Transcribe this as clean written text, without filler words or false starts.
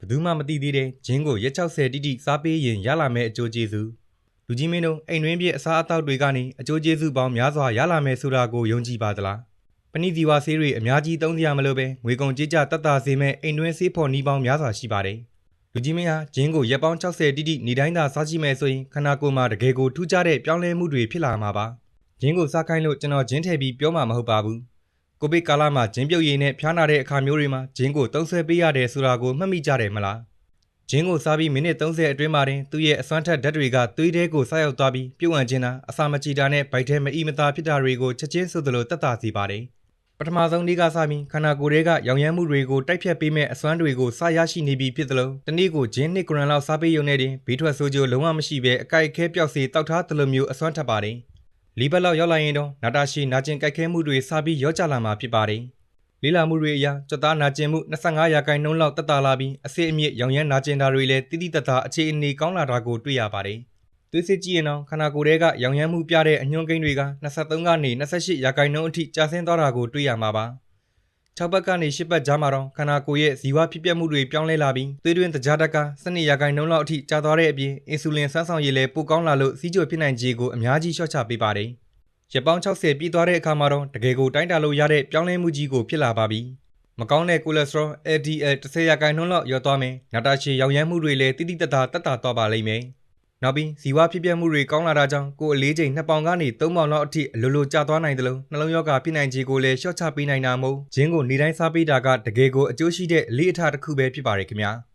ဘယ်သူမှမသိသေးတဲ့ဂျင်းကိုရက်60တိတိစားပေးရင်ရလာမယ့်အကျိုးကျေးဇူးလူကြီးမင်းတို့အိမ်တွင်းပြည့်အစားအသောက်တွေကနေအကျိုးကျေးဇူးပေါင်းများစွာရလာမယ်ဆိုတာကိုယုံကြည်ပါသလားပဏိသီဝဆေးတွေအများကြီးသုံးစရာမလိုပဲငွေကုန်ကြေးကျတက်တာစေမဲ့အိမ်တွင်းဆေးဖော်နည်းပေါင်းများစွာရှိပါတယ်လူကြီးမင်းဟာဂျင်းကိုရက်ပေါင်း60တိတိနေတိုင်းသာစားကြည့်မယ်ဆိုရင်ခန္ဓာကိုယ်မှာတကယ်ကိုထူးခြားတဲ့ပြောင်းလဲမှုတွေဖြစ်လာမှာပါဂျင်းကိုစားခိုင်းလို့ကျွန်တော်ဂျင်းထည့်ပြီးပြောမှာမဟုတ်ပါဘူးကိုဗစ်ကာလမှာဂျင်းပြုတ်ရည်နဲ့ဖျားနာတဲ့အခါမျိုးတွေမှာဂျင်းကိုသုံးဆွဲပေးရတယ်ဆိုတာကိုမှတ်မိကြတယ်မလားဂျင်းကိုစားပြီးမိနစ်30အတွင်းမှာတင်သူ့ရဲ့အစွမ်းထက်ဓာတ်တွေကသွေးထဲကိုဆရောက်သွားပြီးပြုတ်ဝံခြင်းတာအစာမကြည်တာနဲ့ဗိုက်ထဲမအီမသာဖြစ်တာတွေကိုချက်ချင်းဆိုသလိုတက်တာစီပါတယ်ပထမဆုံးနေ့ကစပြီးခန္ဓာကိုယ်တွေကရောင်ရမ်းမှုတွေကိုတိုက်ဖြတ်ပေးမဲ့အစွမ်းတွေကိုစရရှိနေပြီးဖြစ်သလိုတနေ့ကိုဂျင်း2 ဂရမ်လောက်စားပေးရုံနဲ့တင်ဘေးထွက်ဆိုးကျိုးလုံးဝမရှိဘဲအကိုက်အခဲပျောက်စေတောက်ထားသလိုမျိုးအစွမ်းထပ်ပါတယ်လီဘက်လောက်ရောက်လာရင်တော့နာတာရှည်နာကျင်ကြိုက်ခဲမှုတွေစပြီးရောကျလာမှာဖြစ်ပါတယ်လေးလာမှုတွေအရကြွသားနာကျင်မှု25%လောက်တက်တာလာပြီးအစစ်အမြစ်ရောင်ရမ်းနာကျင်တာတွေလည်းတိတိတတ်တာအခြေအနေကောင်းလာတာကိုတွေ့ရပါတယ်သွေးစစ်ကြည့်ရင်တော့ခန္ဓာကိုယ်တွေကရောင်ရမ်းမှုပြတဲ့အညွှန်းကိန်းတွေက23ကနေ28%အထိကျဆင်းသွားတာကိုတွေ့ရမှာပါ6ဘက်ကနေ10ဘက်ကြားမှာတော့ခန္ဓာကိုယ်ရဲ့ဇီဝဖြစ်ပျက်မှုတွေပြောင်းလဲလာပြီးသွေးတွင်းတကြားတက်က12%လောက်အထိကျသွားတဲ့အပြင်အင်ဆူလင်ဆန်းဆောင်ရည်လည်းပိုကောင်းလာလို့စီးကျိုဖြစ်နိုင်ခြေကိုအများကြီးလျှော့ချပေးပါတယ်ရက်ပေါင်း60ပြည့်သွားတဲ့အခါမှာတော့တကယ်ကိုတိုင်းတာလို့ရတဲ့ပြောင်းလဲမှုကြီးကိုဖြစ်လာပါပြီ။မကောင်းတဲ့ကိုလက်စထရော LDL 10%လောက်လျော့သွားမယ်။နာတာရှည်ရောင်ရမ်းမှုတွေလည်းတိတိတတ်တာတက်တာသွားပါလိမ့်မယ်။နောက်ပြီးဇီဝဖြစ်ပျက်မှုတွေကောင်းလာတာကြောင့်ကိုယ်အလေးချိန်2ပေါင်ကနေ3ပေါင်လောက်အထိအလိုလိုကျသွားနိုင်တယ်လို့နှလုံးရောဂါဖြစ်နိုင်ခြေကိုလည်းလျှော့ချပေးနိုင်တာမို့ဂျင်းကိုနေတိုင်းစားပေးတာကတကယ်ကိုအကျိုးရှိတဲ့အလေးအထားတစ်ခုပဲဖြစ်ပါရခင်ဗျာ။